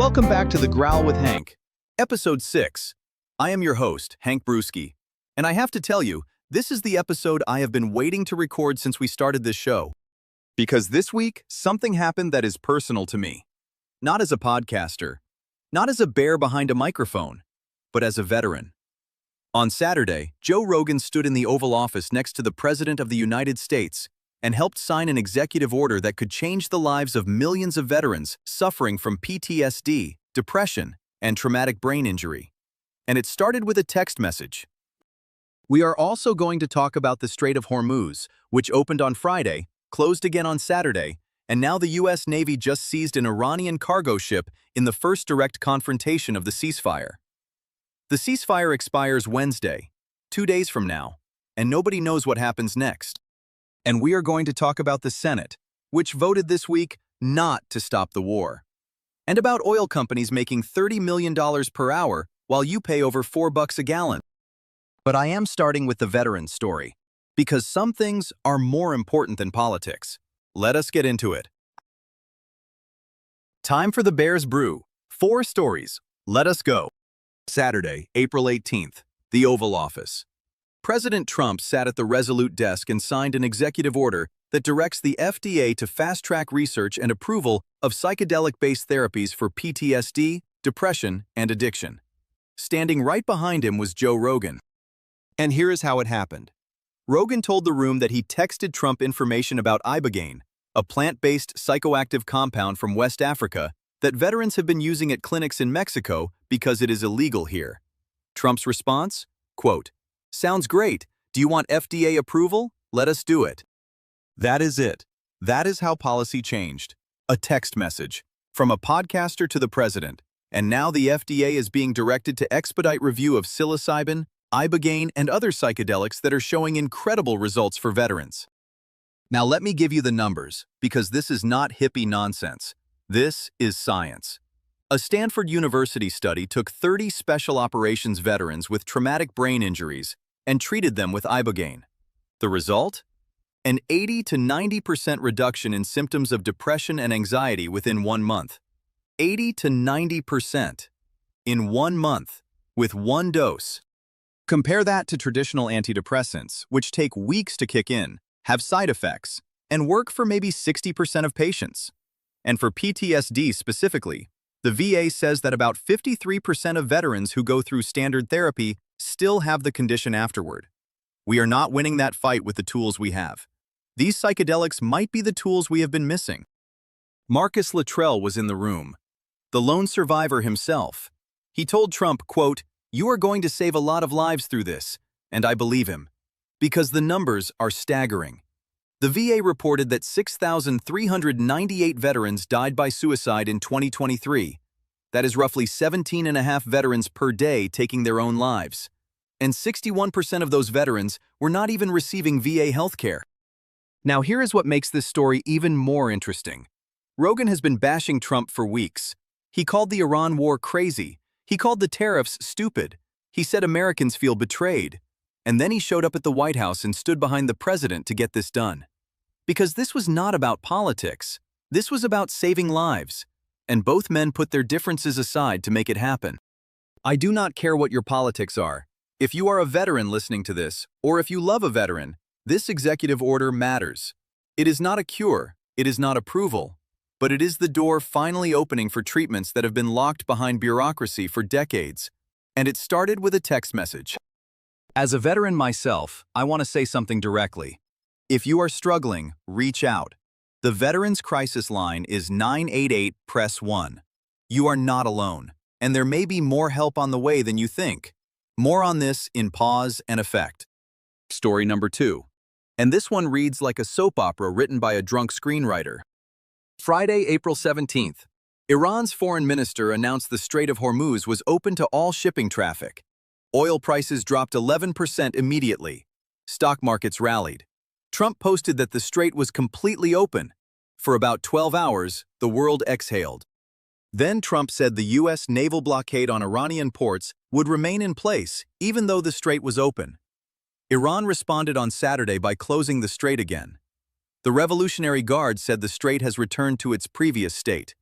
Welcome back to the Growl with Hank, Episode 6. I am your host, Hank Brewski, and I have to tell you, this is the episode I have been waiting to record since we started this show. Because this week, something happened that is personal to me. Not as a podcaster, not as a bear behind a microphone, but as a veteran. On Saturday, Joe Rogan stood in the Oval Office next to the President of the United States and helped sign an executive order that could change the lives of millions of veterans suffering from PTSD, depression, and traumatic brain injury. And it started with a text message. We are also going to talk about the Strait of Hormuz, which opened on Friday, closed again on Saturday, and now the U.S. Navy just seized an Iranian cargo ship in the first direct confrontation of the ceasefire. The ceasefire expires Wednesday, 2 days from now, and nobody knows what happens next. And we are going to talk about the Senate, which voted this week not to stop the war. And about oil companies making $30 million per hour while you pay over $4 a gallon. But I am starting with the veteran story, because some things are more important than politics. Let us get into it. Time for the Bears Brew. 4 stories. Let us go. Saturday, April 18th, the Oval Office. President Trump sat at the Resolute desk and signed an executive order that directs the FDA to fast-track research and approval of psychedelic-based therapies for PTSD, depression, and addiction. Standing right behind him was Joe Rogan. And here is how it happened. Rogan told the room that he texted Trump information about ibogaine, a plant-based psychoactive compound from West Africa that veterans have been using at clinics in Mexico because it is illegal here. Trump's response? Quote, "Sounds great. Do you want FDA approval? Let us do it." That is it. That is how policy changed. A text message. From a podcaster to the president. And now the FDA is being directed to expedite review of psilocybin, ibogaine, and other psychedelics that are showing incredible results for veterans. Now let me give you the numbers, because this is not hippie nonsense. This is science. A Stanford University study took 30 special operations veterans with traumatic brain injuries and treated them with ibogaine. The result? An 80 to 90% reduction in symptoms of depression and anxiety within 1 month. 80 to 90% in 1 month with 1 dose. Compare that to traditional antidepressants, which take weeks to kick in, have side effects, and work for maybe 60% of patients. And for PTSD specifically, the VA says that about 53% of veterans who go through standard therapy still have the condition afterward. We are not winning that fight with the tools we have. These psychedelics might be the tools we have been missing. Marcus Luttrell was in the room, the lone survivor himself. He told Trump, quote, "You are going to save a lot of lives through this," and I believe him, because the numbers are staggering. The VA reported that 6,398 veterans died by suicide in 2023. That is roughly 17.5 veterans per day taking their own lives. And 61% of those veterans were not even receiving VA healthcare. Now here is what makes this story even more interesting. Rogan has been bashing Trump for weeks. He called the Iran war crazy. He called the tariffs stupid. He said Americans feel betrayed. And then he showed up at the White House and stood behind the president to get this done. Because this was not about politics. This was about saving lives. And both men put their differences aside to make it happen. I do not care what your politics are. If you are a veteran listening to this, or if you love a veteran, this executive order matters. It is not a cure, it is not approval, but it is the door finally opening for treatments that have been locked behind bureaucracy for decades. And it started with a text message. As a veteran myself, I want to say something directly. If you are struggling, reach out. The Veterans Crisis Line is 988 press 1. You are not alone, and there may be more help on the way than you think. More on this in pause and effect. Story number 2. And this one reads like a soap opera written by a drunk screenwriter. Friday, April 17th. Iran's foreign minister announced the Strait of Hormuz was open to all shipping traffic. Oil prices dropped 11% immediately. Stock markets rallied. Trump posted that the strait was completely open. For about 12 hours, the world exhaled. Then Trump said the U.S. naval blockade on Iranian ports would remain in place even though the strait was open. Iran responded on Saturday by closing the strait again. The Revolutionary Guard said the strait has returned to its previous state.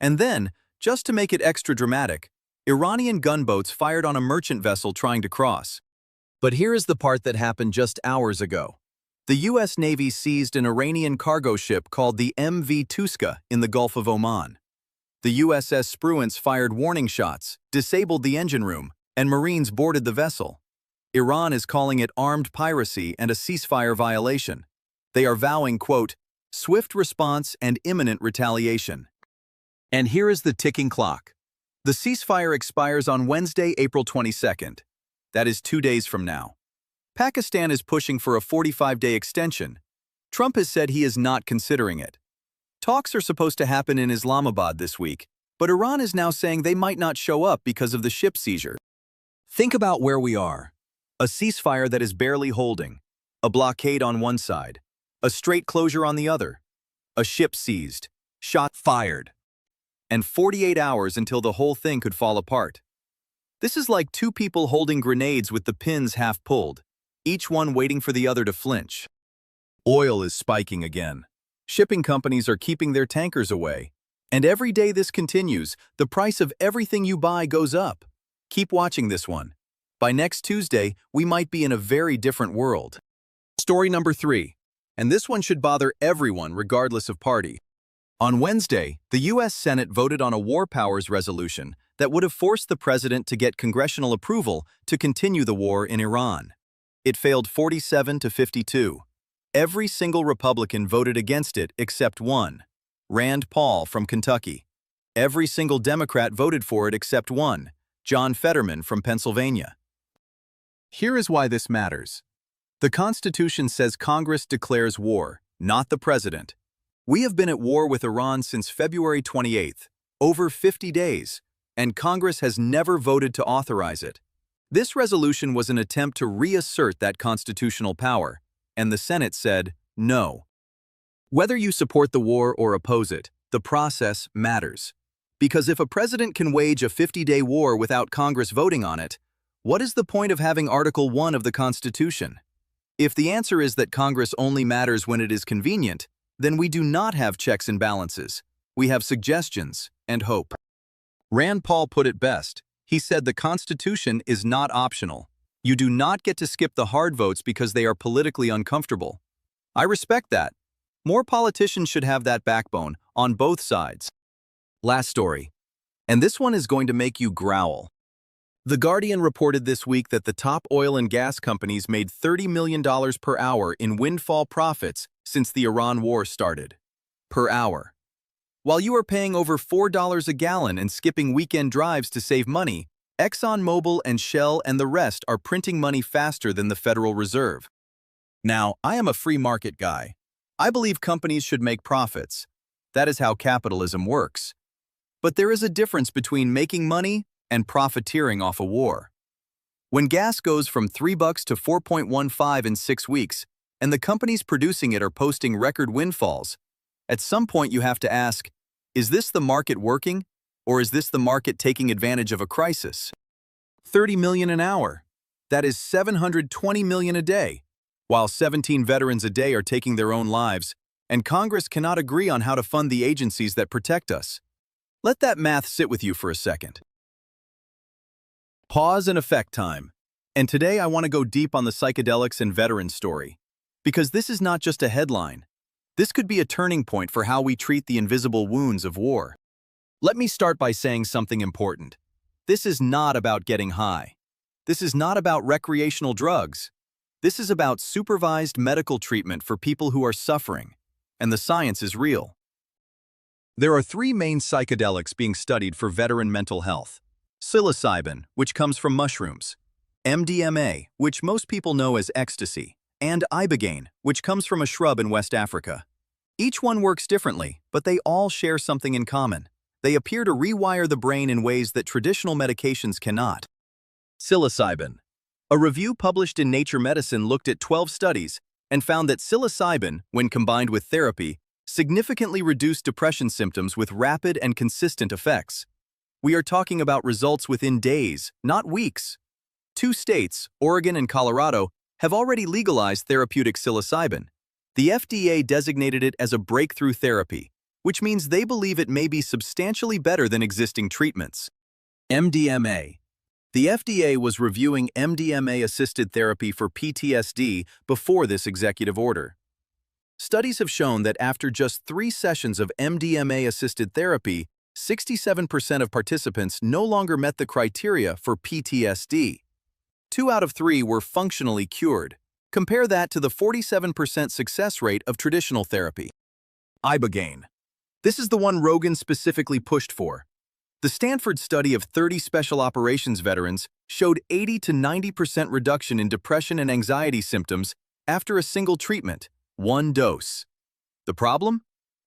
And then, Just to make it extra dramatic, Iranian gunboats fired on a merchant vessel trying to cross. But here is the part that happened just hours ago. The U.S. Navy seized an Iranian cargo ship called the MV Tuska in the Gulf of Oman. The USS Spruance fired warning shots, disabled the engine room, and Marines boarded the vessel. Iran is calling it armed piracy and a ceasefire violation. They are vowing, quote, swift response and imminent retaliation. And here is the ticking clock. The ceasefire expires on Wednesday, April 22nd. That is 2 days from now. Pakistan is pushing for a 45-day extension. Trump has said he is not considering it. Talks are supposed to happen in Islamabad this week, but Iran is now saying they might not show up because of the ship seizure. Think about where we are. A ceasefire that is barely holding, a blockade on one side, a strait closure on the other, a ship seized, shot fired, and 48 hours until the whole thing could fall apart. This is like two people holding grenades with the pins half pulled, each one waiting for the other to flinch. Oil is spiking again. Shipping companies are keeping their tankers away. And every day this continues, the price of everything you buy goes up. Keep watching this one. By next Tuesday, we might be in a very different world. Story number 3. And this one should bother everyone regardless of party. On Wednesday, the U.S. Senate voted on a war powers resolution that would have forced the president to get congressional approval to continue the war in Iran. It failed 47 to 52. Every single Republican voted against it except one, Rand Paul from Kentucky. Every single Democrat voted for it except one, John Fetterman from Pennsylvania. Here is why this matters. The Constitution says Congress declares war, not the president. We have been at war with Iran since February 28th, over 50 days, and Congress has never voted to authorize it. This resolution was an attempt to reassert that constitutional power, and the Senate said no. Whether you support the war or oppose it, the process matters. Because if a president can wage a 50-day war without Congress voting on it, what is the point of having Article 1 of the Constitution? If the answer is that Congress only matters when it is convenient, then we do not have checks and balances. We have suggestions and hope. Rand Paul put it best. He said the Constitution is not optional. You do not get to skip the hard votes because they are politically uncomfortable. I respect that. More politicians should have that backbone on both sides. Last story. And this one is going to make you growl. The Guardian reported this week that the top oil and gas companies made $30 million per hour in windfall profits since the Iran war started. Per hour. While you are paying over $4 a gallon and skipping weekend drives to save money, ExxonMobil and Shell and the rest are printing money faster than the Federal Reserve. Now, I am a free market guy. I believe companies should make profits. That is how capitalism works. But there is a difference between making money and profiteering off a war. When gas goes from $3 to 4.15 in 6 weeks, and the companies producing it are posting record windfalls, at some point you have to ask, is this the market working, or is this the market taking advantage of a crisis? 30 million an hour. That is 720 million a day, while 17 veterans a day are taking their own lives, and Congress cannot agree on how to fund the agencies that protect us. Let that math sit with you for a second. Pause and effect time. And today I want to go deep on the psychedelics and veterans story. Because this is not just a headline. This could be a turning point for how we treat the invisible wounds of war. Let me start by saying something important. This is not about getting high. This is not about recreational drugs. This is about supervised medical treatment for people who are suffering. And the science is real. There are 3 main psychedelics being studied for veteran mental health. Psilocybin, which comes from mushrooms. MDMA, which most people know as ecstasy. And ibogaine, which comes from a shrub in West Africa. Each one works differently, but they all share something in common. They appear to rewire the brain in ways that traditional medications cannot. Psilocybin. A review published in Nature Medicine looked at 12 studies and found that psilocybin, when combined with therapy, significantly reduced depression symptoms with rapid and consistent effects. We are talking about results within days, not weeks. 2 states, Oregon and Colorado, have already legalized therapeutic psilocybin. The FDA designated it as a breakthrough therapy, which means they believe it may be substantially better than existing treatments. MDMA. The FDA was reviewing MDMA-assisted therapy for PTSD before this executive order. Studies have shown that after just 3 sessions of MDMA-assisted therapy, 67% of participants no longer met the criteria for PTSD. 2 out of 3 were functionally cured. Compare that to the 47% success rate of traditional therapy. Ibogaine. This is the one Rogan specifically pushed for. The Stanford study of 30 special operations veterans showed 80 to 90% reduction in depression and anxiety symptoms after a single treatment, 1 dose. The problem?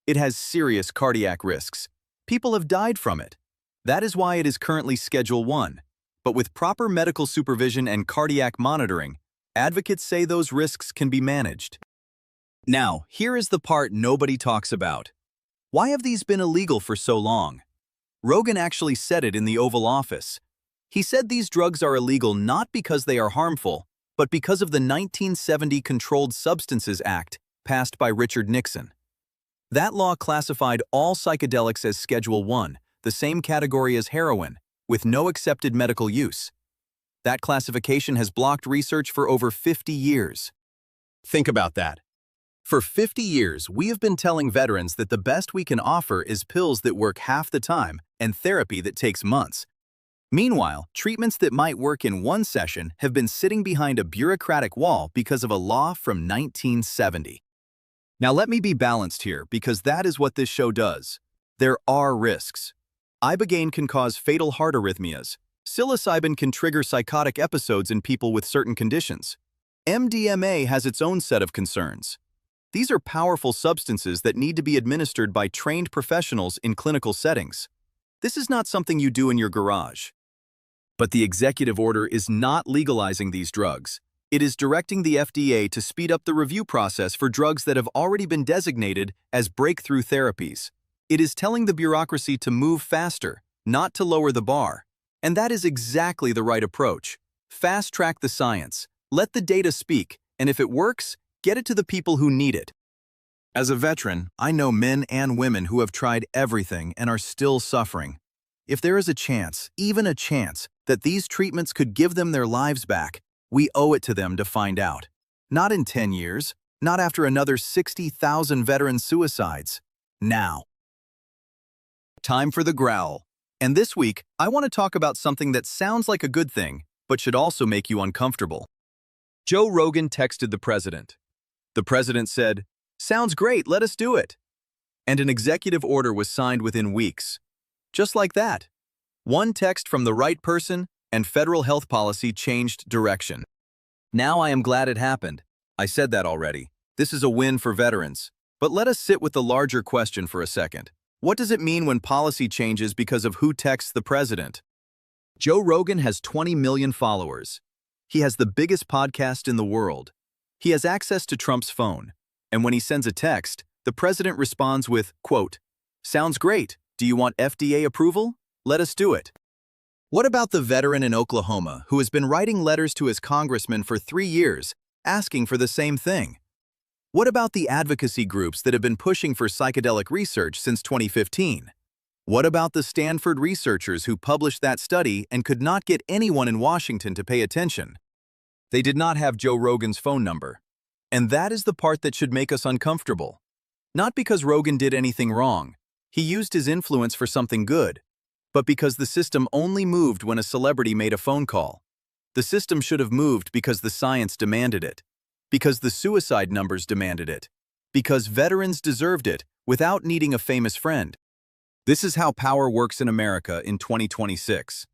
It has serious cardiac risks. People have died from it. That is why it is currently Schedule 1. But with proper medical supervision and cardiac monitoring, advocates say those risks can be managed. Now, here is the part nobody talks about. Why have these been illegal for so long? Rogan actually said it in the Oval Office. He said these drugs are illegal not because they are harmful, but because of the 1970 Controlled Substances Act passed by Richard Nixon. That law classified all psychedelics as Schedule 1, the same category as heroin, with no accepted medical use. That classification has blocked research for over 50 years. Think about that. For 50 years, we have been telling veterans that the best we can offer is pills that work half the time and therapy that takes months. Meanwhile, treatments that might work in 1 session have been sitting behind a bureaucratic wall because of a law from 1970. Now let me be balanced here, because that is what this show does. There are risks. Ibogaine can cause fatal heart arrhythmias. Psilocybin can trigger psychotic episodes in people with certain conditions. MDMA has its own set of concerns. These are powerful substances that need to be administered by trained professionals in clinical settings. This is not something you do in your garage. But the executive order is not legalizing these drugs. It is directing the FDA to speed up the review process for drugs that have already been designated as breakthrough therapies. It is telling the bureaucracy to move faster, not to lower the bar. And that is exactly the right approach. Fast-track the science, let the data speak, and if it works, get it to the people who need it. As a veteran, I know men and women who have tried everything and are still suffering. If there is a chance, even a chance, that these treatments could give them their lives back, we owe it to them to find out. Not in 10 years, not after another 60,000 veteran suicides. Now. Time for the growl. And this week, I want to talk about something that sounds like a good thing, but should also make you uncomfortable. Joe Rogan texted the president. The president said, "Sounds great, let us do it." And an executive order was signed within weeks. Just like that. One text from the right person, and federal health policy changed direction. Now I am glad it happened. I said that already. This is a win for veterans. But let us sit with the larger question for a second. What does it mean when policy changes because of who texts the president? Joe Rogan has 20 million followers. He has the biggest podcast in the world. He has access to Trump's phone. And when he sends a text, the president responds with, quote, "Sounds great. Do you want FDA approval? Let us do it." What about the veteran in Oklahoma who has been writing letters to his congressman for 3 years, asking for the same thing? What about the advocacy groups that have been pushing for psychedelic research since 2015? What about the Stanford researchers who published that study and could not get anyone in Washington to pay attention? They did not have Joe Rogan's phone number. And that is the part that should make us uncomfortable. Not because Rogan did anything wrong. He used his influence for something good. But because the system only moved when a celebrity made a phone call. The system should have moved because the science demanded it. Because the suicide numbers demanded it. Because veterans deserved it without needing a famous friend. This is how power works in America in 2026.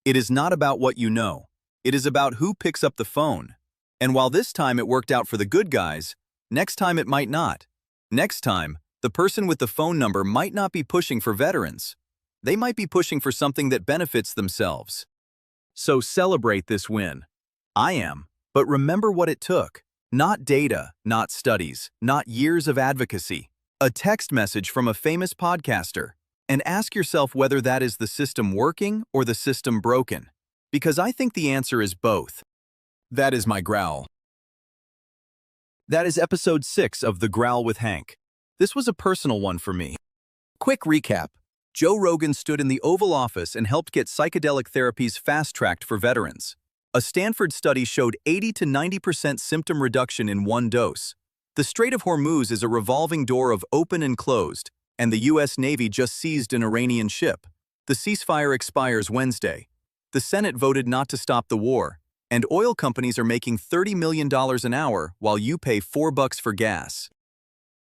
It is not about what you know. It is about who picks up the phone. And while this time it worked out for the good guys, next time it might not. Next time, the person with the phone number might not be pushing for veterans. They might be pushing for something that benefits themselves. So celebrate this win. I am. But remember what it took. Not data, not studies, not years of advocacy. A text message from a famous podcaster. And ask yourself whether that is the system working or the system broken. Because I think the answer is both. That is my growl. That is episode 6 of The Growl with Hank. This was a personal one for me. Quick recap. Joe Rogan stood in the Oval Office and helped get psychedelic therapies fast-tracked for veterans. A Stanford study showed 80 to 90% symptom reduction in one dose. The Strait of Hormuz is a revolving door of open and closed, and the U.S. Navy just seized an Iranian ship. The ceasefire expires Wednesday. The Senate voted not to stop the war, and oil companies are making $30 million an hour while you pay $4 for gas.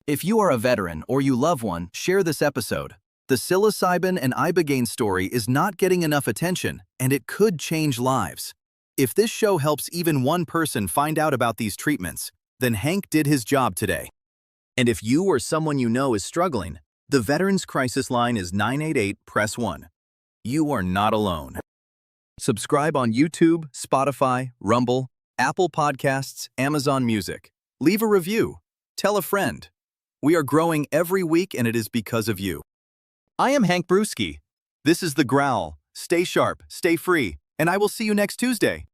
If you are a veteran or you love one, share this episode. The psilocybin and ibogaine story is not getting enough attention, and it could change lives. If this show helps even one person find out about these treatments, then Hank did his job today. And if you or someone you know is struggling, the Veterans Crisis Line is 988 press 1. You are not alone. Subscribe on YouTube, Spotify, Rumble, Apple Podcasts, Amazon Music. Leave a review. Tell a friend. We are growing every week, and it is because of you. I am Hank Brewski. This is The Growl. Stay sharp, stay free, and I will see you next Tuesday.